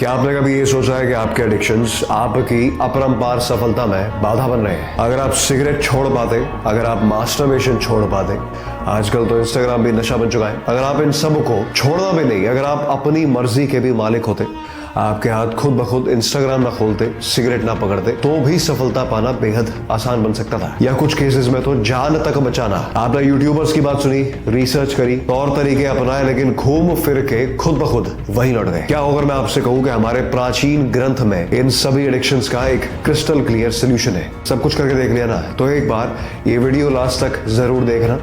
क्या आपने कभी ये सोचा है कि आपके एडिक्शंस आपकी अपरंपार सफलता में बाधा बन रहे हैं? अगर आप सिगरेट छोड़ पाते, अगर आप मास्टरबेशन छोड़ पाते, आजकल तो इंस्टाग्राम भी नशा बन चुका है, अगर आप इन सब को छोड़ना भी नहीं, अगर आप अपनी मर्जी के भी मालिक होते, आपके हाथ खुद ब खुद इंस्टाग्राम ना खोलते, सिगरेट ना पकड़ते, तो भी सफलता पाना बेहद आसान बन सकता था। या कुछ केसेस में तो जान तक बचाना। आपने यूट्यूबर्स की बात सुनी, रिसर्च करी, तौर तरीके अपनाए, लेकिन घूम फिर के खुद ब खुद वहीं लौट गए। क्या अगर मैं आपसे कहूं कि हमारे प्राचीन ग्रंथ में इन सभी एडिक्शंस का एक क्रिस्टल क्लियर सोल्यूशन है? सब कुछ करके देख लिया ना? तो एक बार ये वीडियो लास्ट तक जरूर देखना,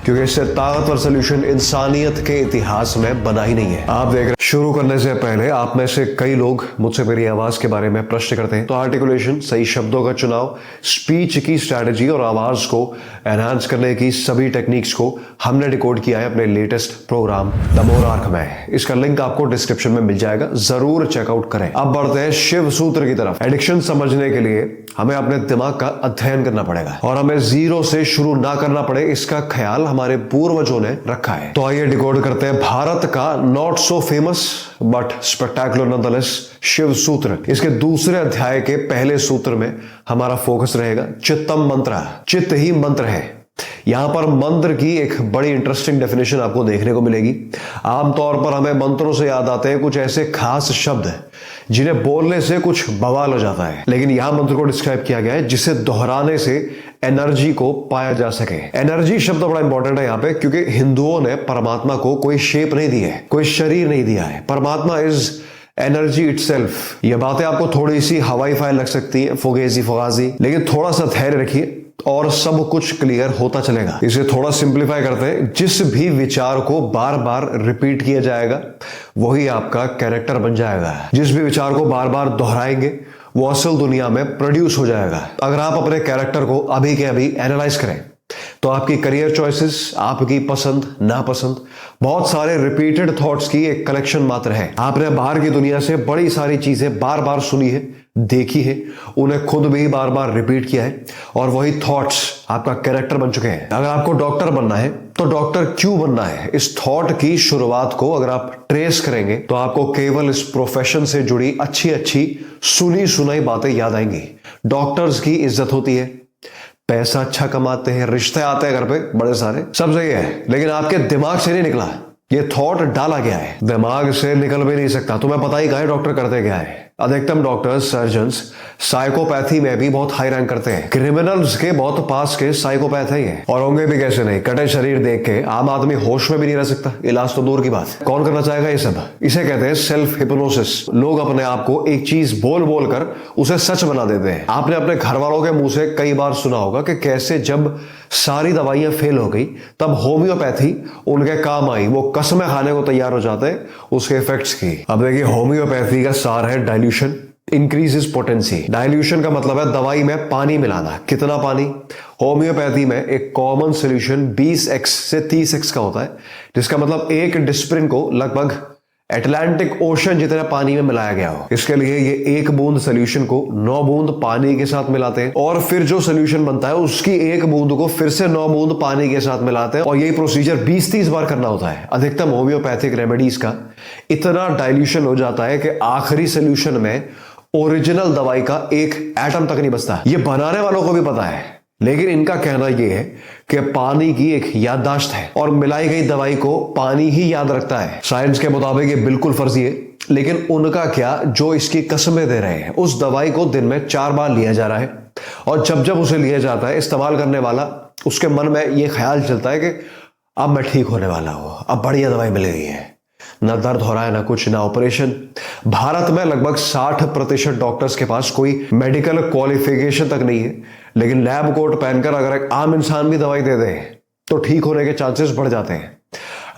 क्योंकि इससे ताकतवर सोल्यूशन इंसानियत के इतिहास में बना ही नहीं है। आप देख रहे। शुरू करने से पहले आप में से कई लोग मुझसे मेरी आवाज के बारे में प्रश्न करते हैं, तो आर्टिकुलेशन, सही शब्दों का चुनाव, स्पीच की स्ट्रैटेजी और आवाज को एनहांस करने की सभी टेक्निक्स को हमने डिकोड किया है अपने लेटेस्ट प्रोग्राम द मोनार्क में। इसका लिंक आपको डिस्क्रिप्शन में मिल जाएगा, जरूर चेकआउट करें। अब बढ़ते हैं शिव सूत्र की तरफ। एडिक्शन समझने के लिए हमें अपने दिमाग का अध्ययन करना पड़ेगा और हमें जीरो से शुरू ना करना पड़े, इसका ख्याल हमारे पूर्वजों ने रखा है। तो आइए डिकोड करते हैं भारत का not so famous but spectacular nonetheless Shiva Sutra. इसके दूसरे अध्याय के पहले सूत्र में हमारा फोकस रहेगा चित्तम मंत्र। चित्त ही मंत्र है। यहां पर मंत्र की एक बड़ी इंटरेस्टिंग डेफिनेशन आपको देखने को मिलेगी। आमतौर पर हमें मंत्रों से याद आते हैं कुछ ऐसे खास शब्द जिन्हें बोलने से कुछ बवाल हो जाता है, लेकिन यहां मंत्र को डिस्क्राइब किया गया है जिसे दोहराने से एनर्जी को पाया जा सके। एनर्जी शब्द बड़ा इंपॉर्टेंट है यहां पे, क्योंकि हिंदुओं ने परमात्मा को कोई शेप नहीं दी है, कोई शरीर नहीं दिया है। परमात्मा इज एनर्जी इटसेल्फ। ये बातें आपको थोड़ी सी हवाई फाइल लग सकती है, फुगेजी फुगाजी, लेकिन थोड़ा सा धैर्य रखिए और सब कुछ क्लियर होता चलेगा। इसे थोड़ा सिंप्लीफाई करते हैं। जिस भी विचार को बार बार रिपीट किया जाएगा वही आपका कैरेक्टर बन जाएगा। जिस भी विचार को बार बार दोहराएंगे वो असल दुनिया में प्रोड्यूस हो जाएगा। अगर आप अपने कैरेक्टर को अभी के अभी एनालाइज करें तो आपकी करियर चॉइसेस, आपकी पसंद नापसंद, बहुत सारे रिपीटेड थॉट्स की एक कलेक्शन मात्र है। आपने बाहर की दुनिया से बड़ी सारी चीजें बार बार सुनी है, देखी है, उन्हें खुद भी बार बार रिपीट किया है और वही थॉट्स आपका कैरेक्टर बन चुके हैं। अगर आपको डॉक्टर बनना है तो डॉक्टर क्यों बनना है, इस थॉट की शुरुआत को अगर आप ट्रेस करेंगे तो आपको केवल इस प्रोफेशन से जुड़ी अच्छी अच्छी सुनी सुनाई बातें याद आएंगी। डॉक्टर्स की इज्जत होती है, पैसा अच्छा कमाते हैं, रिश्ते आते हैं घर पे बड़े सारे, सब सही है, लेकिन आपके दिमाग से नहीं निकला, ये थॉट डाला गया है। दिमाग से निकल भी नहीं सकता। तुम्हें पता ही कहा है डॉक्टर करते क्या है। अधिकतम डॉक्टर्स, सर्जन्स साइकोपैथी में भी बहुत हाई रैंक करते हैं। क्रिमिनल्स के बहुत पास के साइकोपैथ है ये, और होंगे भी कैसे नहीं। कटे शरीर देख के आम आदमी होश में भी नहीं रह सकता, इलाज तो दूर की बात। कौन करना चाहेगा ये सब? इसे कहते हैं सेल्फ हिप्नोसिस। लोग अपने आप को एक चीज बोल बोल कर उसे सच बना देते हैं। आपने अपने घर वालों के मुंह से कई बार सुना होगा कि कैसे जब सारी दवाइयां फेल हो गई तब होम्योपैथी उनके काम आई, वो कसमें खाने को तैयार हो जाते हैं उसके इफेक्ट्स की। अब देखिए, होम्योपैथी का सार है डाइल्यूशन इंक्रीजेस पोटेंसी। डाइल्यूशन का मतलब है दवाई में पानी मिलाना। कितना पानी? होम्योपैथी में एक कॉमन सोल्यूशन 20x से 30x का होता है, जिसका मतलब एक डिस्प्रिन को लगभग अटलांटिक ओशन जितना पानी में मिलाया गया हो। इसके लिए ये एक बूंद सोल्यूशन को 9 बूंद पानी के साथ मिलाते हैं और फिर जो सोल्यूशन बनता है उसकी एक बूंद को फिर से 9 बूंद पानी के साथ मिलाते हैं, और यही प्रोसीजर 20-30 बार करना होता है। अधिकतम होम्योपैथिक रेमेडीज का इतना डाइल्यूशन हो जाता है कि आखिरी सोल्यूशन में ओरिजिनल दवाई का एक एटम तक नहीं बचता। ये बनाने वालों को भी पता है, लेकिन इनका कहना यह है कि पानी की एक याददाश्त है और मिलाई गई दवाई को पानी ही याद रखता है। साइंस के मुताबिक ये बिल्कुल फर्जी है, लेकिन उनका क्या जो इसकी कसमें दे रहे हैं। उस दवाई को दिन में 4 बार लिया जा रहा है, और जब जब उसे लिया जाता है इस्तेमाल करने वाला उसके मन में यह ख्याल चलता है कि अब मैं ठीक होने वाला हूं, अब बढ़िया दवाई मिल गई है, ना दर्द हो रहा है, ना कुछ, ना ऑपरेशन। भारत में लगभग 60% डॉक्टर्स के पास कोई मेडिकल क्वालिफिकेशन तक नहीं है, लेकिन लैब कोट पहनकर अगर एक आम इंसान भी दवाई दे दे तो ठीक होने के चांसेस बढ़ जाते हैं।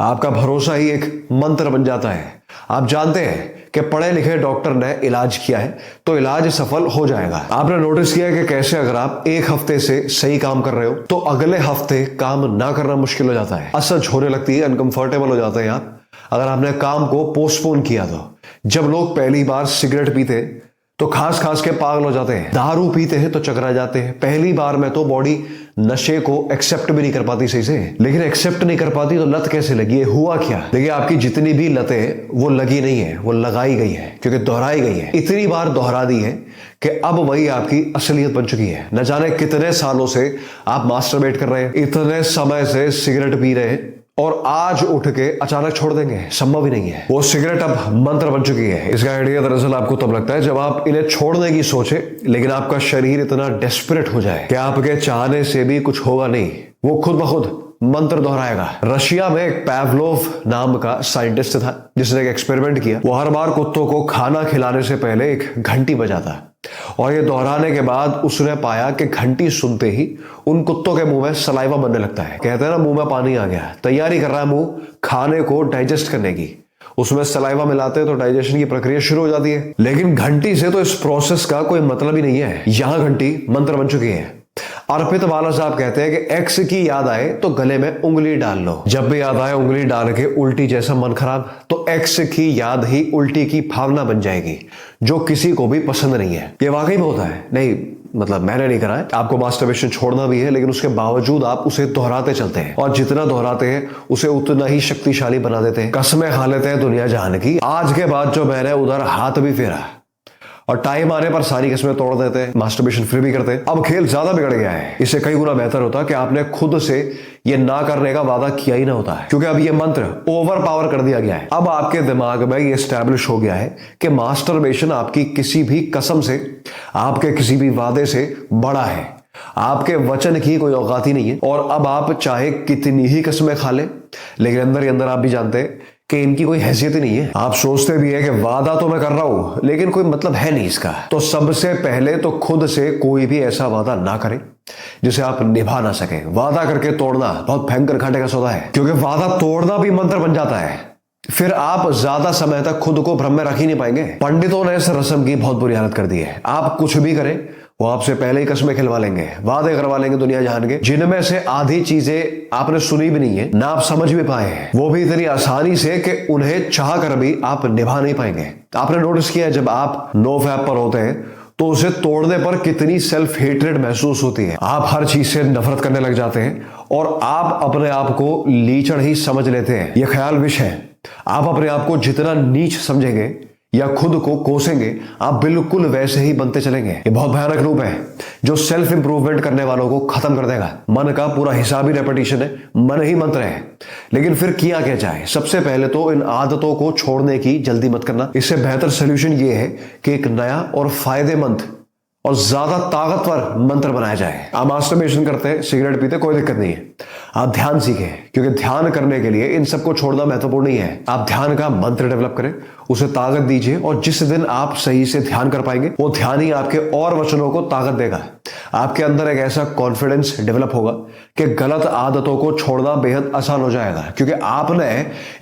आपका भरोसा ही एक मंत्र बन जाता है। आप जानते हैं कि पढ़े लिखे डॉक्टर ने इलाज किया है तो इलाज सफल हो जाएगा। आपने नोटिस किया कि कैसे अगर आप एक हफ्ते से सही काम कर रहे हो तो अगले हफ्ते काम ना करना मुश्किल हो जाता है, असहज होने लगती है, अनकंफर्टेबल हो जाते हैं आप। अगर आपने काम को पोस्टपोन किया तो जब लोग पहली बार सिगरेट पीते तो खास खास के पागल हो जाते हैं, दारू पीते हैं तो चकरा जाते हैं। पहली बार में तो बॉडी नशे को एक्सेप्ट भी नहीं कर पाती सही से, लेकिन एक्सेप्ट नहीं कर पाती तो लत कैसे लगी है, हुआ क्या? देखिए, आपकी जितनी भी लतें वो लगी नहीं है, वो लगाई गई है, क्योंकि दोहराई गई है, इतनी बार दोहरा दी है कि अब वही आपकी असलियत बन चुकी है। न जाने कितने सालों से आप मास्टरबेट कर रहे हैं, इतने समय से सिगरेट पी रहे हैं, और आज उठ के अचानक छोड़ देंगे, संभव ही नहीं है। वो सिगरेट अब मंत्र बन चुकी है। इसका आइडिया दरअसल आपको तब लगता है जब आप इन्हें छोड़ने की सोचे, लेकिन आपका शरीर इतना डेस्परेट हो जाए कि आपके चाहने से भी कुछ होगा नहीं, वो खुद ब खुद मंत्र दोहराएगा। रशिया में एक पैवलोव नाम का साइंटिस्ट था जिसने एक एक्सपेरिमेंट किया। वो हर बार कुत्तों को खाना खिलाने से पहले एक घंटी बजाता, और ये दोहराने के बाद उसने पाया कि घंटी सुनते ही उन कुत्तों के मुंह में सलाइवा बनने लगता है। कहते हैं ना, मुंह में पानी आ गया, तैयारी कर रहा है मुंह खाने को डाइजेस्ट करने की। उसमें सलाइवा मिलाते हैं तो डाइजेशन की प्रक्रिया शुरू हो जाती है। लेकिन घंटी से तो इस प्रोसेस का कोई मतलब ही नहीं है। यहां घंटी मंत्र बन चुकी है। अर्पित वाला साहब कहते हैं कि एक्स की याद आए तो गले में उंगली डाल लो। जब भी याद आए उंगली डाल के उल्टी जैसा मन खराब, तो एक्स की याद ही उल्टी की भावना बन जाएगी, जो किसी को भी पसंद नहीं है। ये वाकई में होता है। नहीं मतलब मैंने नहीं करा है, आपको मास्टरबेशन छोड़ना भी है, लेकिन उसके बावजूद आप उसे दोहराते चलते हैं, और जितना दोहराते हैं उसे उतना ही शक्तिशाली बना देते हैं। कसमें खा लेते हैं दुनिया जहान की। आज के बाद जो मैंने उधर हाथ भी फेरा और टाइम आने पर सारी किस्में तोड़ देते हैं, मास्टरबेशन फिर भी करते हैं। अब खेल ज्यादा बिगड़ गया है। इससे कई गुना बेहतर होता कि आपने खुद से ये ना करने का वादा किया ही ना होता है, क्योंकि अब ये मंत्र ओवर पावर कर दिया गया है। अब आपके दिमाग में ये एस्टैब्लिश हो गया है कि मास्टरबेशन आपकी किसी भी कसम से, आपके किसी भी वादे से बड़ा है। आपके वचन की कोई औकात ही नहीं है। और अब आप चाहे कितनी ही कसमें खा ले, लेकिन अंदर ही अंदर आप भी जानते हैं कि इनकी कोई हैसियत ही नहीं है। आप सोचते भी है कि वादा तो मैं कर रहा हूं, लेकिन कोई मतलब है नहीं इसका। तो सबसे पहले तो खुद से कोई भी ऐसा वादा ना करें जिसे आप निभा ना सके। वादा करके तोड़ना बहुत भयंकर घाटे का सौदा है, क्योंकि वादा तोड़ना भी मंत्र बन जाता है। फिर आप ज्यादा समय तक खुद को भ्रम में रख ही नहीं पाएंगे। पंडितों ने इस रस्म की बहुत बुरी हालत कर दी है। आप कुछ भी करें, वो आपसे पहले ही कसमें खिलवा लेंगे, वादे करवा लेंगे दुनिया जहान के, जिनमें से आधी चीजें आपने सुनी भी नहीं है, ना आप समझ भी पाए हैं, वो भी इतनी आसानी से कि उन्हें चाह कर भी आप निभा नहीं पाएंगे। आपने नोटिस किया जब आप नो फैप पर होते हैं तो उसे तोड़ने पर कितनी सेल्फ हेट्रेड महसूस होती है। आप हर चीज से नफरत करने लग जाते हैं और आप अपने आप को लीचड़ ही समझ लेते हैं। यह ख्याल विष है। आप अपने आप को जितना नीच समझेंगे या खुद को कोसेंगे, आप बिल्कुल वैसे ही बनते चलेंगे। ये बहुत भयानक रूप है जो सेल्फ इंप्रूवमेंट करने वालों को खत्म कर देगा। मन का पूरा हिसाब ही रेपिटेशन है, मन ही मंत्र है। लेकिन फिर किया क्या जाए? सबसे पहले तो इन आदतों को छोड़ने की जल्दी मत करना। इससे बेहतर सोल्यूशन ये है कि एक नया और फायदेमंद और ज्यादा ताकतवर मंत्र बनाया जाए। आप मास्टरबेशन करते हैं, सिगरेट पीते, कोई दिक्कत नहीं है। आप ध्यान सीखें, क्योंकि ध्यान करने के लिए इन सबको छोड़ना महत्वपूर्ण नहीं है। आप ध्यान का मंत्र डेवलप करें, उसे ताकत दीजिए, और जिस दिन आप सही से ध्यान कर पाएंगे, वो ध्यान ही आपके और वचनों को ताकत देगा। आपके अंदर एक ऐसा कॉन्फिडेंस डेवलप होगा कि गलत आदतों को छोड़ना बेहद आसान हो जाएगा, क्योंकि आपने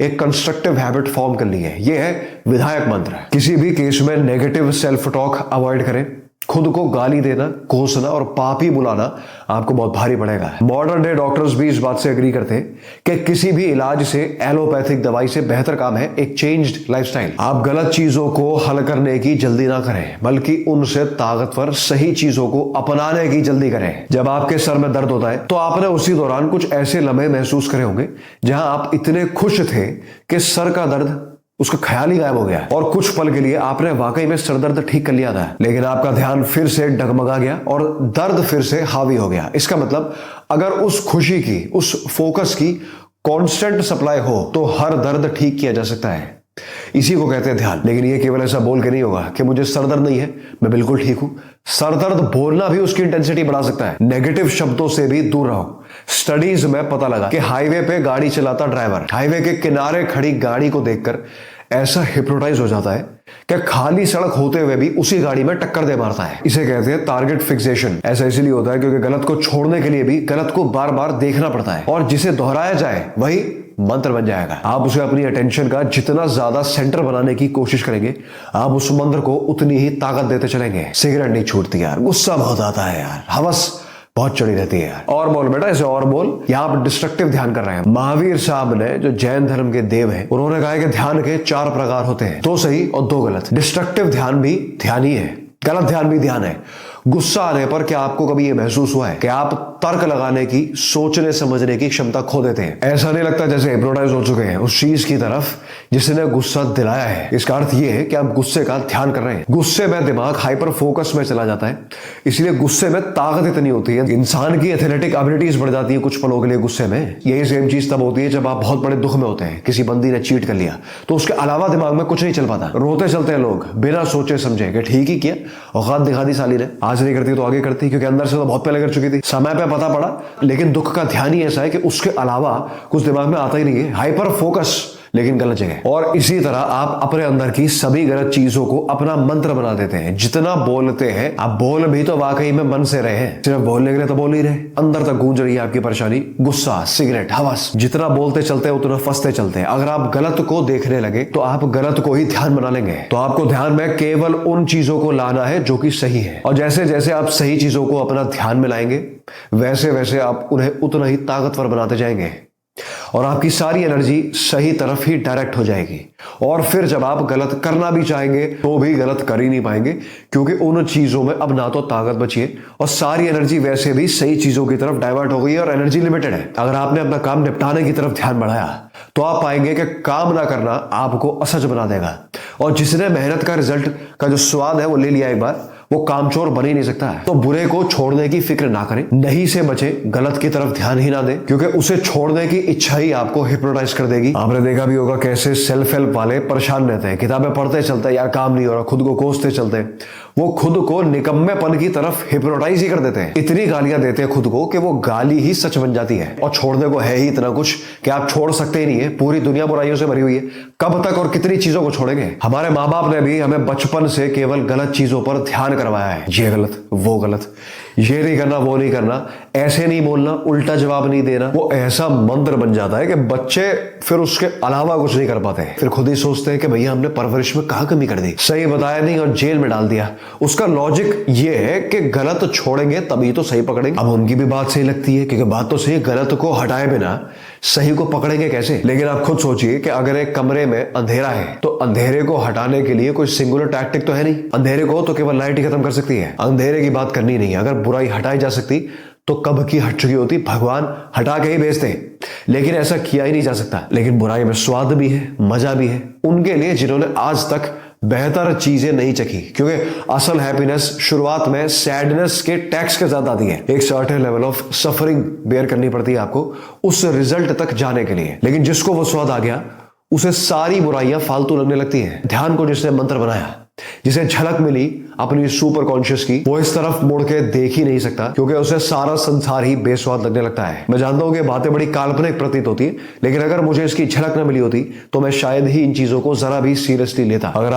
एक कंस्ट्रक्टिव हैबिट फॉर्म कर ली है। यह है विधायक मंत्र। किसी भी केस में नेगेटिव सेल्फ टॉक अवॉइड करें। खुद को गाली देना, कोसना और पापी बुलाना आपको बहुत भारी पड़ेगा। मॉडर्न डे डॉक्टर्स भी इस बात से एग्री करते हैं कि किसी भी इलाज से, एलोपैथिक दवाई से बेहतर काम है एक चेंज्ड लाइफस्टाइल। आप गलत चीजों को हल करने की जल्दी ना करें, बल्कि उनसे ताकतवर सही चीजों को अपनाने की जल्दी करें। जब आपके सर में दर्द होता है तो आपने उसी दौरान कुछ ऐसे लम्हे महसूस करे होंगे जहां आप इतने खुश थे कि सर का दर्द, उसका ख्याल ही गायब हो गया, और कुछ पल के लिए आपने वाकई में सरदर्द ठीक कर लिया था। लेकिन आपका ध्यान फिर से डगमगा गया और दर्द फिर से हावी हो गया। इसका मतलब अगर उस खुशी की, उस फोकस की कांस्टेंट सप्लाई हो तो हर दर्द ठीक किया जा सकता है। इसी को कहते हैं ध्यान। लेकिन ये केवल ऐसा बोल के नहीं होगा कि मुझे सरदर्द नहीं है, मैं बिल्कुल ठीक हूं। सरदर्द बोलना भी उसकी इंटेंसिटी बढ़ा सकता है। नेगेटिव शब्दों से भी दूर रहो। स्टडीज में पता लगा कि हाईवे पे गाड़ी चलाता ड्राइवर हाईवे के किनारे खड़ी गाड़ी को देखकर ऐसा हिप्नोटाइज हो जाता है कि खाली सड़क होते हुए भी उसी गाड़ी में टक्कर दे मारता है। इसे कहते हैं टारगेट फिक्सेशन। ऐसा इसलिए होता है क्योंकि गलत को छोड़ने के लिए भी गलत को बार बार देखना पड़ता है, और जिसे दोहराया जाए वही मंत्र बन जाएगा। आप उसे अपनी अटेंशन का जितना ज्यादा सेंटर बनाने की कोशिश करेंगे, आप उस मंत्र को उतनी ही ताकत देते चलेंगे। सिगरेट नहीं छूटती यार, गुस्सा बहुत आता है यार, हवस बहुत चढ़ी रहती है यार। और बोल बेटा, ऐसे और बोल। यहाँ आप डिस्ट्रक्टिव ध्यान कर रहे हैं। महावीर साहब ने, जो जैन धर्म के देव हैं, उन्होंने कहा है कि ध्यान के 4 प्रकार होते हैं, 2 सही और 2 गलत। डिस्ट्रक्टिव ध्यान भी ध्यान ही है, गलत ध्यान भी ध्यान है। गुस्सा आने पर क्या आपको कभी यह महसूस हुआ है कि आप तर्क लगाने की, सोचने समझने की क्षमता खो देते हैं? ऐसा नहीं लगता जैसे हिप्नोटाइज हो चुके हैं उस चीज की तरफ जिसने गुस्सा दिलाया है? इसका अर्थ यह है कि आप गुस्से का ध्यान कर रहे हैं। गुस्से में दिमाग हाइपर फोकस में चला जाता है, इसलिए गुस्से में ताकत इतनी होती है, इंसान की एथलेटिक एबिलिटीज बढ़ जाती है कुछ पलों के लिए गुस्से में। यही सेम चीज तब होती है जब आप बहुत बड़े दुख में होते हैं, किसी बंदी ने चीट कर लिया, तो उसके अलावा दिमाग में कुछ नहीं चल पाता। रोते चलते हैं लोग बिना सोचे समझे कि ठीक ही किया, औकात दिखा दी साली ने, आज नहीं करती तो आगे करती, क्योंकि अंदर से तो बहुत पहले कर चुकी थी। समय पे पता पड़ा, लेकिन दुख का ध्यान ही ऐसा है कि उसके अलावा कुछ दिमाग में आता ही नहीं है। हाइपर फोकस, लेकिन गलत जगह। और इसी तरह आप अपने अंदर की सभी गलत चीजों को अपना मंत्र बना देते हैं। जितना बोलते हैं, आप बोल भी तो वाकई में मन से रहे हैं, सिर्फ बोलने के लिए तो बोल ही रहे, अंदर तक गूंज रही है आपकी परेशानी, गुस्सा, सिगरेट, हवस। जितना बोलते चलते हैं उतना फंसते चलते हैं। अगर आप गलत को देखने लगे तो आप गलत को ही ध्यान बना लेंगे। तो आपको ध्यान में केवल उन चीजों को लाना है जो कि सही है, और जैसे जैसे आप सही चीजों को अपना ध्यान में लाएंगे, वैसे वैसे आप उन्हें उतना ही ताकतवर बनाते जाएंगे, और आपकी सारी एनर्जी सही तरफ ही डायरेक्ट हो जाएगी। और फिर जब आप गलत करना भी चाहेंगे तो भी गलत कर ही नहीं पाएंगे, क्योंकि उन चीजों में अब ना तो ताकत बची है, और सारी एनर्जी वैसे भी सही चीजों की तरफ डाइवर्ट हो गई है, और एनर्जी लिमिटेड है। अगर आपने अपना काम निपटाने की तरफ ध्यान बढ़ाया तो आप पाएंगे कि काम ना करना आपको असहज बना देगा, और जिसने मेहनत का रिजल्ट का जो स्वाद है वो ले लिया एक बार, वो कामचोर बन ही नहीं सकता है। तो बुरे को छोड़ने की फिक्र ना करें, नहीं से बचे, गलत की तरफ ध्यान ही ना दें, क्योंकि उसे छोड़ने की इच्छा ही आपको हिप्नोटाइज कर देगी। आपने देखा भी होगा कैसे सेल्फ हेल्प वाले परेशान रहते हैं, किताबें पढ़ते चलते यार काम नहीं हो रहा, खुद को कोसते चलते, वो खुद को निकम्मेपन की तरफ हिप्नोटाइज ही कर देते हैं। इतनी गालियां देते हैं खुद को कि वो गाली ही सच बन जाती है, और छोड़ने को है ही इतना कुछ कि आप छोड़ सकते ही नहीं है। पूरी दुनिया बुराइयों से भरी हुई है, कब तक और कितनी चीजों को छोड़ेंगे? हमारे माँ बाप ने भी हमें बचपन से केवल गलत चीजों पर ध्यान करवाया है, ये गलत, वो गलत, ये नहीं करना, वो नहीं करना, ऐसे नहीं बोलना, उल्टा जवाब नहीं देना। वो ऐसा मंत्र बन जाता है कि बच्चे फिर उसके अलावा कुछ नहीं कर पाते, फिर खुद ही सोचते हैं कि भैया हमने परवरिश में कहां कमी कर दी, सही बताया नहीं और जेल में डाल दिया। उसका लॉजिक ये है कि गलत छोड़ेंगे तभी तो सही पकड़ेंगे। अब उनकी भी बात सही लगती है, क्योंकि बात तो सही, गलत को हटाए बिना सही को पकड़ेंगे कैसे? लेकिन आप खुद सोचिए कि अगर एक कमरे में अंधेरा है तो अंधेरे को हटाने के लिए कोई सिंगुलर टैक्टिक तो है नहीं। अंधेरे को तो केवल लाइट ही खत्म कर सकती है, अंधेरे की बात करनी नहीं है। अगर बुराई हटाई जा सकती तो कब की हट चुकी होती, भगवान हटा के ही भेजते, लेकिन ऐसा किया ही नहीं जा सकता। लेकिन बुराई में स्वाद भी है, मजा भी है उनके लिए जिन्होंने आज तक बेहतर चीजें नहीं चखी, क्योंकि असल हैप्पीनेस शुरुआत में सैडनेस के टैक्स के साथ आती है। एक certain level of suffering bear करनी पड़ती है आपको उस रिजल्ट तक जाने के लिए। लेकिन जिसको वो स्वाद आ गया उसे सारी बुराइयां फालतू लगने लगती हैं। ध्यान को जिसने मंत्र बनाया, जिसे झलक मिली अपनी सुपर कॉन्शियस की, वो इस तरफ मुड़ के देख ही नहीं सकता, क्योंकि उसे सारा संसार ही बेस्वाद लगने लगता है। मैं जानता हूं कि बातें बड़ी काल्पनिक प्रतीत होती है, लेकिन अगर मुझे इसकी झलक न मिली होती तो मैं शायद ही इन चीजों को जरा भी सीरियसली लेता। अगर